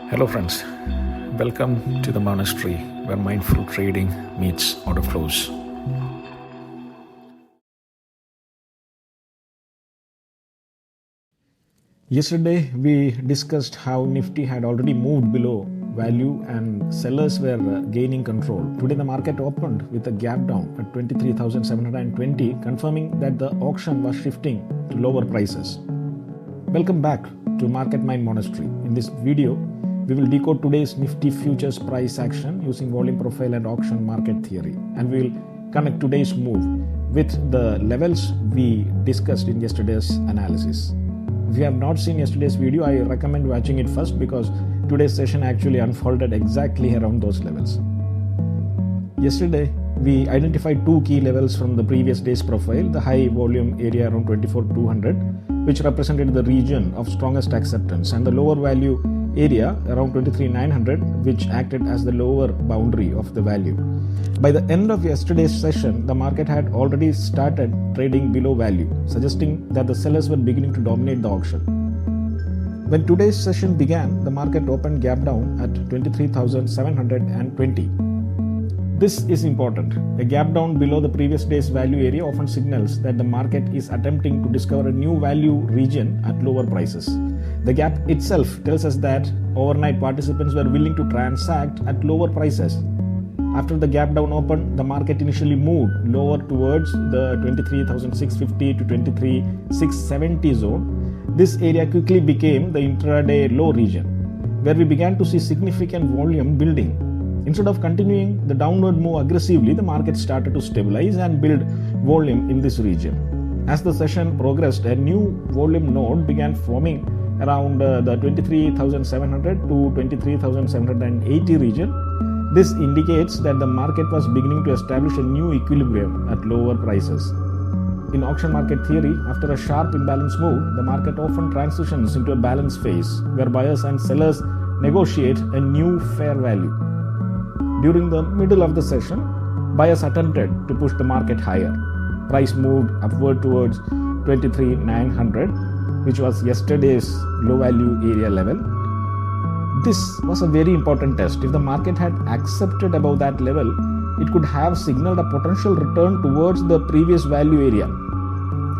Hello friends, welcome to the monastery where mindful trading meets order flows. Yesterday we discussed how Nifty had already moved below value and sellers were gaining control. Today the market opened with a gap down at 23,720, confirming that the auction was shifting to lower prices. Welcome back to Mind Monastery. In this video, we will decode today's Nifty futures price action using volume profile and auction market theory, and we will connect today's move with the levels we discussed in yesterday's analysis. If you have not seen yesterday's video, I recommend watching it first because today's session actually unfolded exactly around those levels. Yesterday, we identified two key levels from the previous day's profile: the high volume area around 24,200, which represented the region of strongest acceptance, and the lower value area around 23,900, which acted as the lower boundary of the value. By the end of yesterday's session, the market had already started trading below value, suggesting that the sellers were beginning to dominate the auction. When today's session began, the market opened gap down at 23,720. This is important. A gap down below the previous day's value area often signals that the market is attempting to discover a new value region at lower prices. The gap itself tells us that overnight participants were willing to transact at lower prices. After the gap down opened, the market initially moved lower towards the 23,650 to 23,670 zone. This area quickly became the intraday low region, where we began to see significant volume building. Instead of continuing the downward move aggressively, the market started to stabilize and build volume in this region. As the session progressed, a new volume node began forming around the 23,700 to 23,780 region. This indicates that the market was beginning to establish a new equilibrium at lower prices. In auction market theory, after a sharp imbalance move, the market often transitions into a balance phase where buyers and sellers negotiate a new fair value. During the middle of the session, buyers attempted to push the market higher. Price moved upward towards 23,900, which was yesterday's low value area level. This was a very important test. If the market had accepted above that level, it could have signaled a potential return towards the previous value area.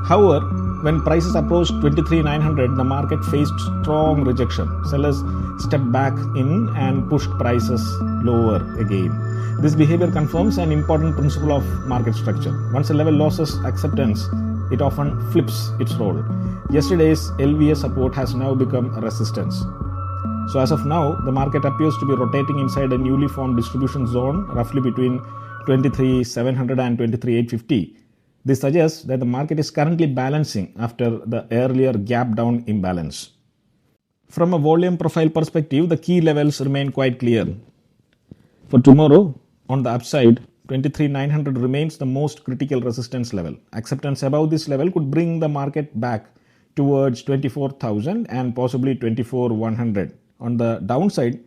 However, when prices approached 23,900, the market faced strong rejection. Sellers stepped back in and pushed prices lower again. This behavior confirms an important principle of market structure. Once a level loses acceptance, it often flips its role. Yesterday's LVA support has now become a resistance. So as of now, the market appears to be rotating inside a newly formed distribution zone, roughly between 23,700 and 23,850. This suggests that the market is currently balancing after the earlier gap down imbalance. From a volume profile perspective, the key levels remain quite clear. For tomorrow, on the upside, 23,900 remains the most critical resistance level. Acceptance above this level could bring the market back towards 24,000 and possibly 24,100. On the downside,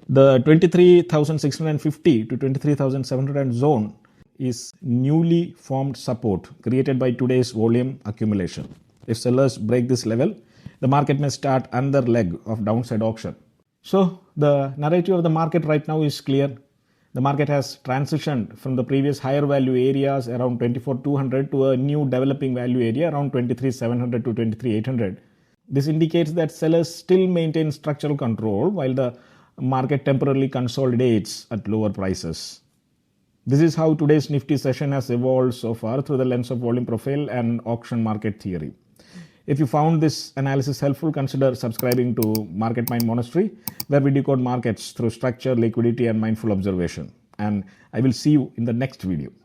the 23,650 to 23,700 zone is newly formed support created by today's volume accumulation. If sellers break this level, the market may start another leg of downside auction. So the narrative of the market right now is clear. The market has transitioned from the previous higher value areas around 24,200 to a new developing value area around 23,700 to 23,800. This indicates that sellers still maintain structural control while the market temporarily consolidates at lower prices. This is how today's Nifty session has evolved so far through the lens of volume profile and auction market theory. If you found this analysis helpful, consider subscribing to Mind Monastery, where we decode markets through structure, liquidity, and mindful observation. And I will see you in the next video.